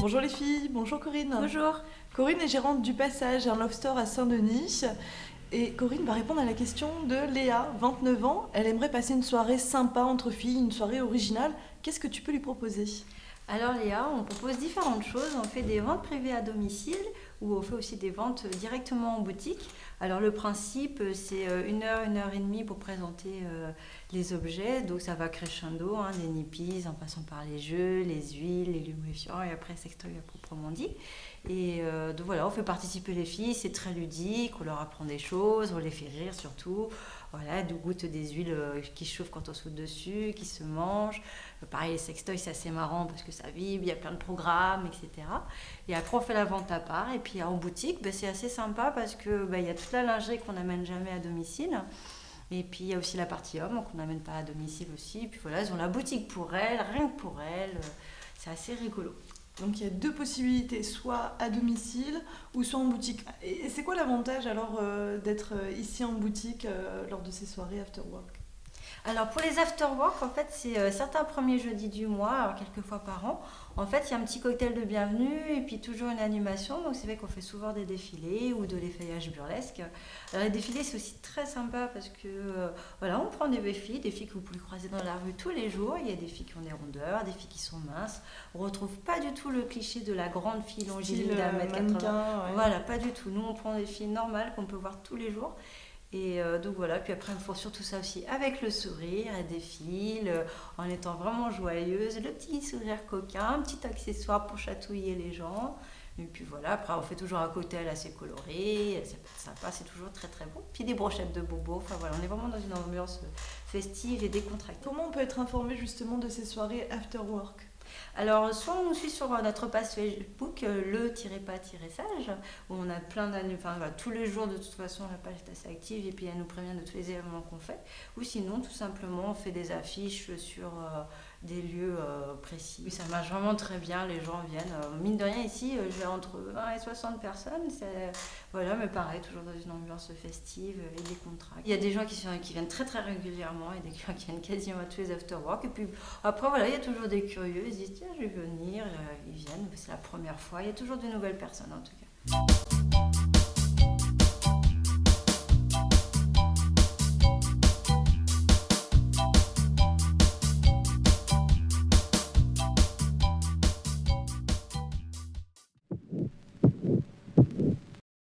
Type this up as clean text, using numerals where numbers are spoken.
Bonjour les filles, bonjour Corinne. Bonjour. Corinne est gérante du Passage, un love store à Saint-Denis. Et Corinne va répondre à la question de Léa, 29 ans. Elle aimerait passer une soirée sympa entre filles, une soirée originale. Qu'est-ce que tu peux lui proposer? Alors Léa, on propose différentes choses. On fait des ventes privées à domicile ou on fait aussi des ventes directement en boutique. Alors le principe, c'est 1 heure et demie pour présenter les objets. Donc ça va crescendo, des nippies en passant par les jeux, les huiles, les lubrifiants et après sextoy à proprement dit. Et donc voilà, on fait participer les filles, c'est très ludique, on leur apprend des choses, on les fait rire surtout. Voilà, elles goûtent des huiles qui chauffent quand on saute dessus, qui se mangent. Pareil, les sextoys, c'est assez marrant parce que ça vibre, il y a plein de programmes, etc. Et après, on fait la vente à part. Et puis en boutique, c'est assez sympa parce que il y a toute la lingerie qu'on n'amène jamais à domicile. Et puis il y a aussi la partie homme qu'on n'amène pas à domicile aussi. Et puis voilà, elles ont la boutique pour elles, rien que pour elles. C'est assez rigolo. Donc il y a deux possibilités, soit à domicile ou soit en boutique. Et c'est quoi l'avantage alors d'être ici en boutique lors de ces soirées after work? Alors pour les after-work, en fait, c'est certains premiers jeudis du mois, alors quelques fois par an. En fait, il y a un petit cocktail de bienvenue et puis toujours une animation. Donc c'est vrai qu'on fait souvent des défilés ou de l'effeuillage burlesque. Alors les défilés, c'est aussi très sympa parce que voilà, on prend des filles que vous pouvez croiser dans la rue tous les jours. Il y a des filles qui ont des rondeurs, des filles qui sont minces. On retrouve pas du tout le cliché de la grande fille longiligne d'un mètre 80. Ouais. Voilà, pas du tout. Nous, on prend des filles normales qu'on peut voir tous les jours. Et donc voilà, puis après, il faut surtout ça aussi avec le sourire, elle défile, en étant vraiment joyeuse, le petit sourire coquin, un petit accessoire pour chatouiller les gens. Et puis voilà, après, on fait toujours un cocktail assez coloré, c'est sympa, c'est toujours très très bon. Puis des brochettes de bobo, enfin voilà, on est vraiment dans une ambiance festive et décontractée. Comment on peut être informé justement de ces soirées after work? Alors, soit on nous suit sur notre page Facebook, le-pas-sage, où on a plein d'anniversaires, enfin, voilà, tous les jours de toute façon la page est assez active et puis elle nous prévient de tous les événements qu'on fait. Ou sinon, tout simplement, on fait des affiches sur des lieux précis. Ça marche vraiment très bien, les gens viennent. Mine de rien, ici, j'ai entre 20 et 60 personnes. Voilà, mais pareil, toujours dans une ambiance festive et décontractée. Il y a des gens qui viennent très très régulièrement et des gens qui viennent quasiment à tous les after-work. Et puis après, voilà, il y a toujours des curieux, ils se disent tiens, je vais venir, ils viennent, c'est la première fois. Il y a toujours de nouvelles personnes en tout cas.